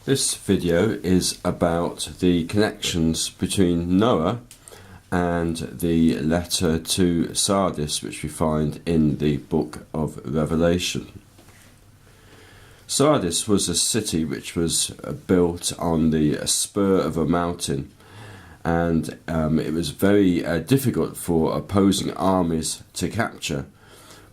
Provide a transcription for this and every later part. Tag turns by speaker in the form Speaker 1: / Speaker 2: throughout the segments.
Speaker 1: This video is about the connections between Noah and the letter to Sardis, which we find in the book of Revelation. Sardis was a city which was built on the spur of a mountain, and it was very difficult for opposing armies to capture.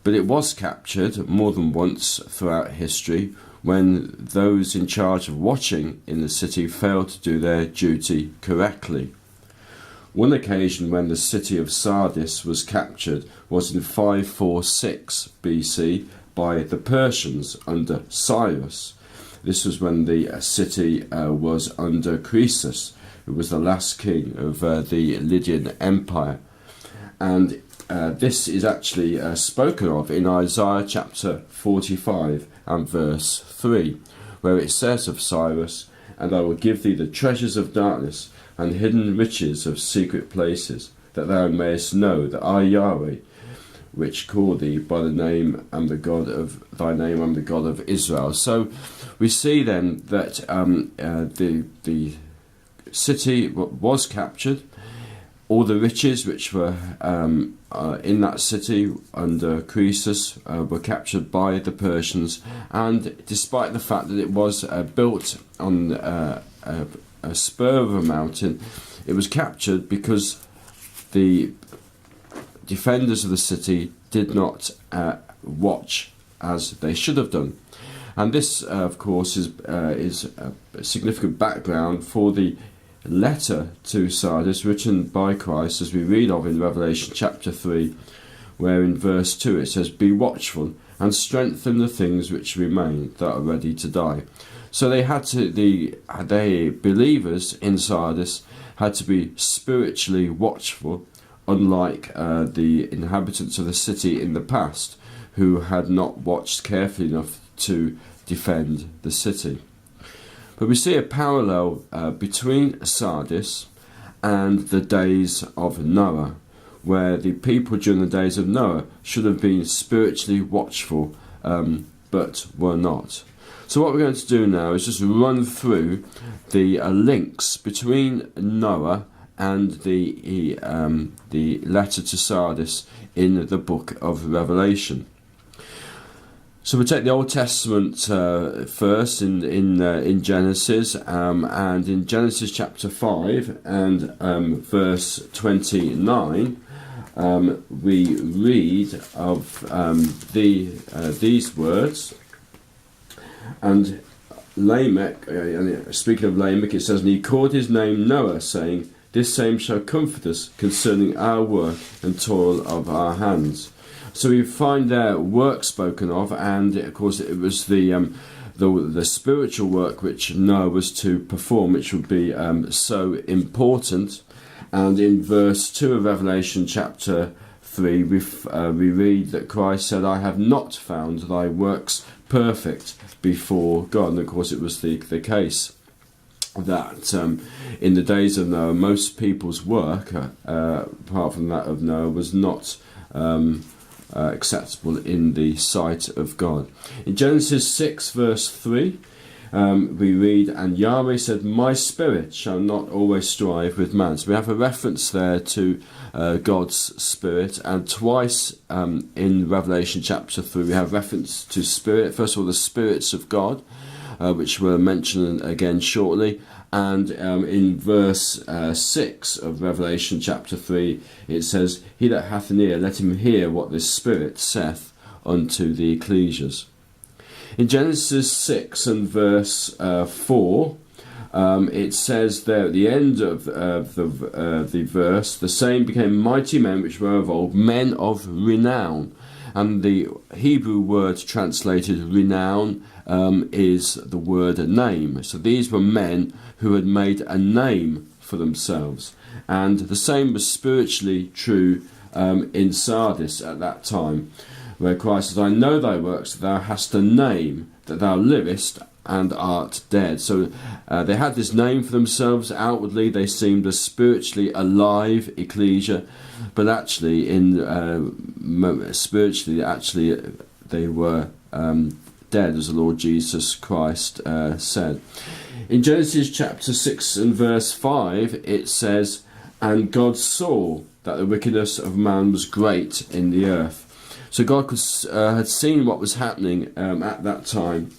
Speaker 1: But it was captured more than once throughout history when those in charge of watching in the city failed to do their duty correctly. One occasion when the city of Sardis was captured was in 546 BC by the Persians under Cyrus. This was when the city was under Croesus, who was the last king of the Lydian Empire. And this is actually spoken of in Isaiah chapter 45 and verse 3, where it says of Cyrus, "And I will give thee the treasures of darkness and hidden riches of secret places, that thou mayest know that I, Yahweh, which call thee by the name and the God of thy name, and the God of Israel." So we see then that the city was captured. All the riches which were in that city under Croesus were captured by the Persians, and despite the fact that it was built on a spur of a mountain, it was captured because the defenders of the city did not watch as they should have done. And this, of course, is a significant background for the letter to Sardis written by Christ, as we read of in Revelation chapter 3, where in verse 2 it says, "Be watchful and strengthen the things which remain that are ready to die." So the believers in Sardis had to be spiritually watchful, unlike the inhabitants of the city in the past, who had not watched carefully enough to defend the city. But we see a parallel between Sardis and the days of Noah, where the people during the days of Noah should have been spiritually watchful, but were not. So what we're going to do now is just run through the links between Noah and the letter to Sardis in the book of Revelation. So we take the Old Testament first in Genesis, and in Genesis chapter 5 and verse 29, we read of these words. And Lamech, speaking of Lamech, it says, "And he called his name Noah, saying, This same shall comfort us concerning our work and toil of our hands." So we find there work spoken of, and of course it was the spiritual work which Noah was to perform, which would be so important. And in verse 2 of Revelation chapter 3, we read that Christ said, "I have not found thy works perfect before God." And of course it was the case that in the days of Noah, most people's work, apart from that of Noah, was not acceptable in the sight of God. In Genesis 6 verse 3, we read, "And Yahweh said, My spirit shall not always strive with man." So we have a reference there to God's spirit, and twice in Revelation chapter 3 we have reference to spirit. First of all, the spirits of God, which we'll mention again shortly. And in verse 6 of Revelation chapter 3, it says, "He that hath an ear, let him hear what the Spirit saith unto the ecclesias." In Genesis 6 and verse 4, it says there at the end of the verse, "The same became mighty men which were of old, men of renown." And the Hebrew word translated renown is the word name. So these were men who had made a name for themselves. And the same was spiritually true in Sardis at that time, where Christ says, "I know thy works, that thou hast a name, that thou livest and art dead." So they had this name for themselves. Outwardly they seemed a spiritually alive ecclesia, but actually spiritually they were dead, as the Lord Jesus Christ said. In Genesis chapter 6 and verse 5, it says, "And God saw that the wickedness of man was great in the earth." So God had seen what was happening at that time.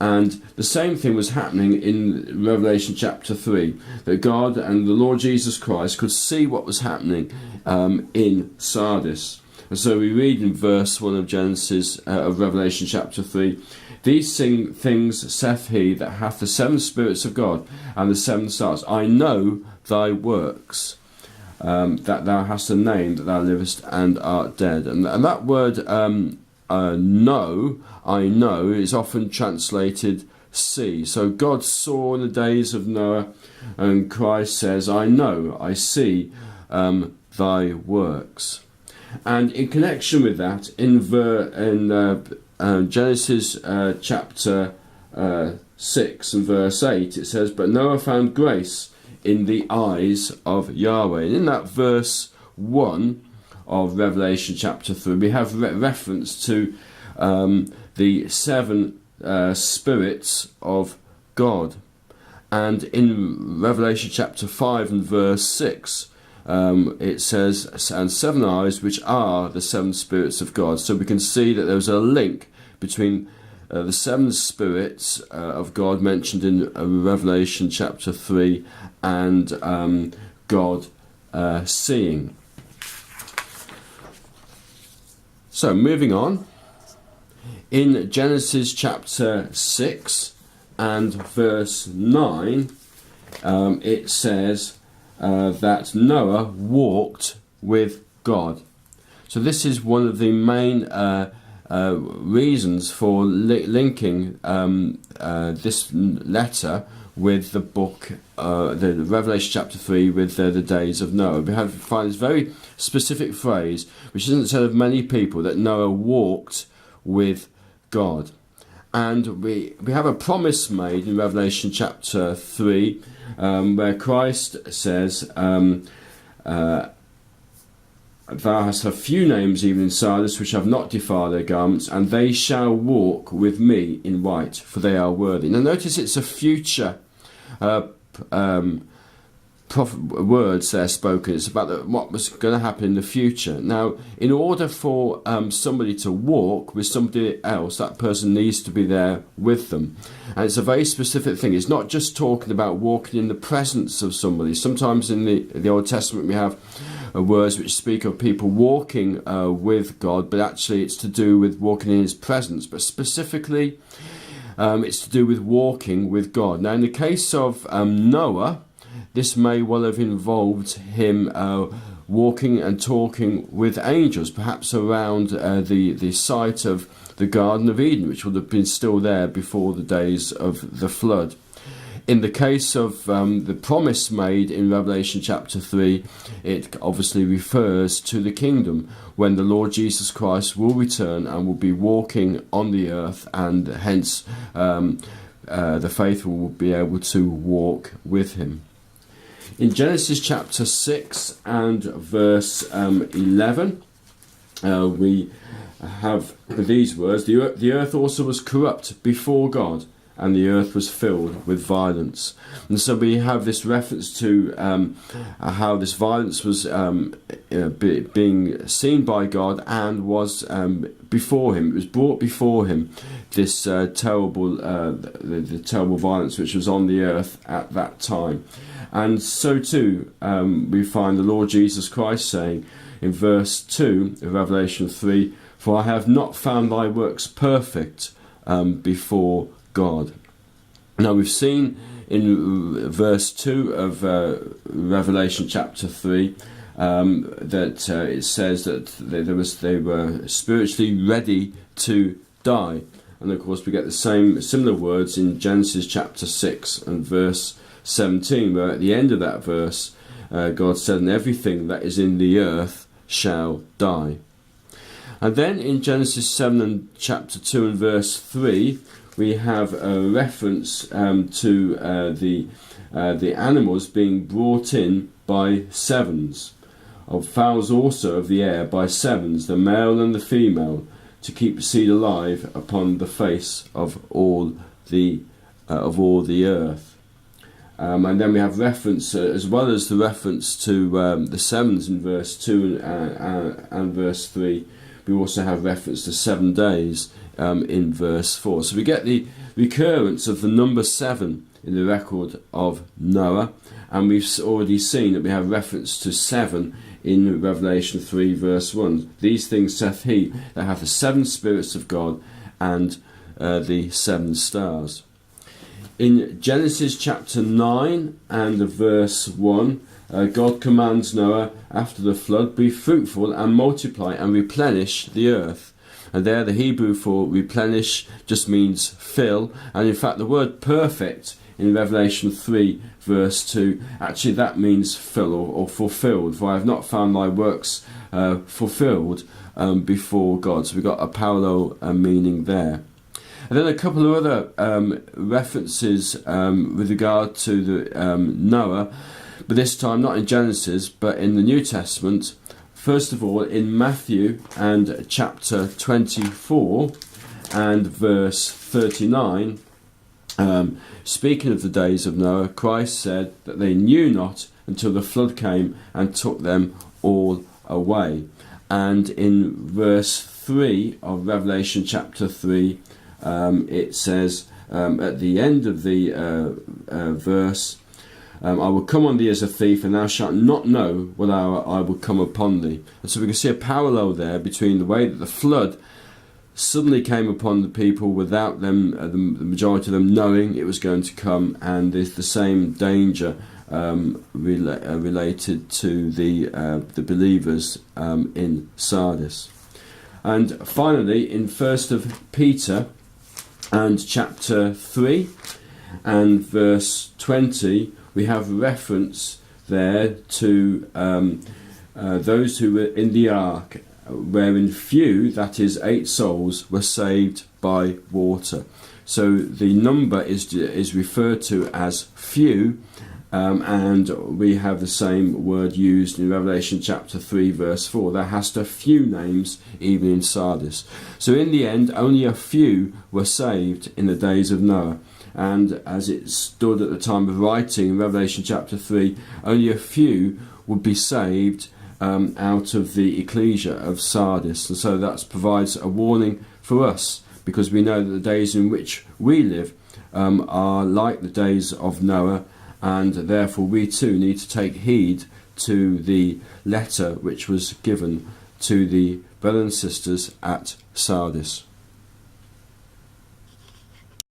Speaker 1: And the same thing was happening in Revelation chapter 3, that God and the Lord Jesus Christ could see what was happening in Sardis. And so we read in verse 1 of Revelation chapter 3, "These things saith he that hath the 7 spirits of God and the 7 stars. I know thy works, that thou hast a name, that thou livest and art dead." And that word know, I know, is often translated see. So God saw in the days of Noah, and Christ says, "I know, I see thy works." And in connection with that, in Genesis chapter 6 and verse 8, it says, "But Noah found grace in the eyes of Yahweh." And in that verse 1 of Revelation chapter 3, we have reference to the 7 spirits of God. And in Revelation chapter 5 and verse 6, it says, "And 7 eyes, which are the 7 spirits of God." So we can see that there's a link between the 7 spirits of God mentioned in Revelation chapter 3 and God seeing. So moving on, in Genesis chapter 6 and verse 9, it says that Noah walked with God. So this is one of the main reasons for linking this letter with the book, the Revelation chapter 3, with the days of Noah. We find this very specific phrase, which isn't said of many people, that Noah walked with God. And we have a promise made in Revelation chapter 3, where Christ says, "Thou hast a few names even in Sardis, which have not defiled their garments, and they shall walk with me in white, for they are worthy." Now notice it's a future words there spoken. It's about what was going to happen in the future. Now, in order for somebody to walk with somebody else, that person needs to be there with them. And it's a very specific thing. It's not just talking about walking in the presence of somebody. Sometimes in the Old Testament we have words which speak of people walking with God, but actually it's to do with walking in his presence. But specifically, it's to do with walking with God. Now, in the case of Noah, this may well have involved him walking and talking with angels, perhaps around the site of the Garden of Eden, which would have been still there before the days of the flood. In the case of the promise made in Revelation chapter 3, it obviously refers to the kingdom, when the Lord Jesus Christ will return and will be walking on the earth, and hence the faithful will be able to walk with him. In Genesis chapter 6 and verse 11, we have these words: "The earth also was corrupt before God, and the earth was filled with violence." And so we have this reference to how this violence was being seen by God, and was before him. It was brought before him, this terrible the terrible violence which was on the earth at that time. And so too we find the Lord Jesus Christ saying in verse 2 of Revelation 3, "For I have not found thy works perfect before God." Now we've seen in verse 2 of Revelation chapter 3 that it says that they were spiritually ready to die. And of course we get the similar words in Genesis chapter 6 and verse 17, where at the end of that verse God said, "And everything that is in the earth shall die." And then in Genesis 7 and chapter 2 and verse 3, we have a reference to the animals being brought in by sevens, of fowls also of the air by sevens, the male and the female, to keep seed alive upon the face of all the earth. And then we have reference, as well as the reference to the sevens in verse 2 and verse 3, we also have reference to 7 days in verse 4. So we get the recurrence of the number 7 in the record of Noah, and we've already seen that we have reference to 7 in Revelation 3 verse 1. These things saith he that hath the 7 spirits of God and the 7 stars. In Genesis chapter 9 and verse 1, God commands Noah after the flood, be fruitful and multiply and replenish the earth. And there the Hebrew for replenish just means fill, and in fact the word perfect in Revelation 3 verse 2, actually that means fill or fulfilled, for I have not found thy works fulfilled before God. So we've got a parallel meaning there. And then a couple of other references with regard to the Noah, but this time not in Genesis but in the New Testament. First of all, in Matthew and chapter 24 and verse 39, speaking of the days of Noah, Christ said that they knew not until the flood came and took them all away. And in verse 3 of Revelation chapter 3, it says at the end of the verse, I will come on thee as a thief, and thou shalt not know what hour I will come upon thee. And so we can see a parallel there between the way that the flood suddenly came upon the people without them, the majority of them knowing it was going to come, and there's the same danger related to the believers in Sardis. And finally, in 1st of Peter and chapter 3 and verse 20, we have reference there to those who were in the ark, wherein few, that is 8 souls, were saved by water. So the number is referred to as few, and we have the same word used in Revelation chapter 3 verse 4. There has to few names even in Sardis. So in the end, only a few were saved in the days of Noah. And as it stood at the time of writing in Revelation chapter 3, only a few would be saved out of the ecclesia of Sardis. And so that provides a warning for us, because we know that the days in which we live are like the days of Noah, and therefore we too need to take heed to the letter which was given to the brothers and sisters at Sardis.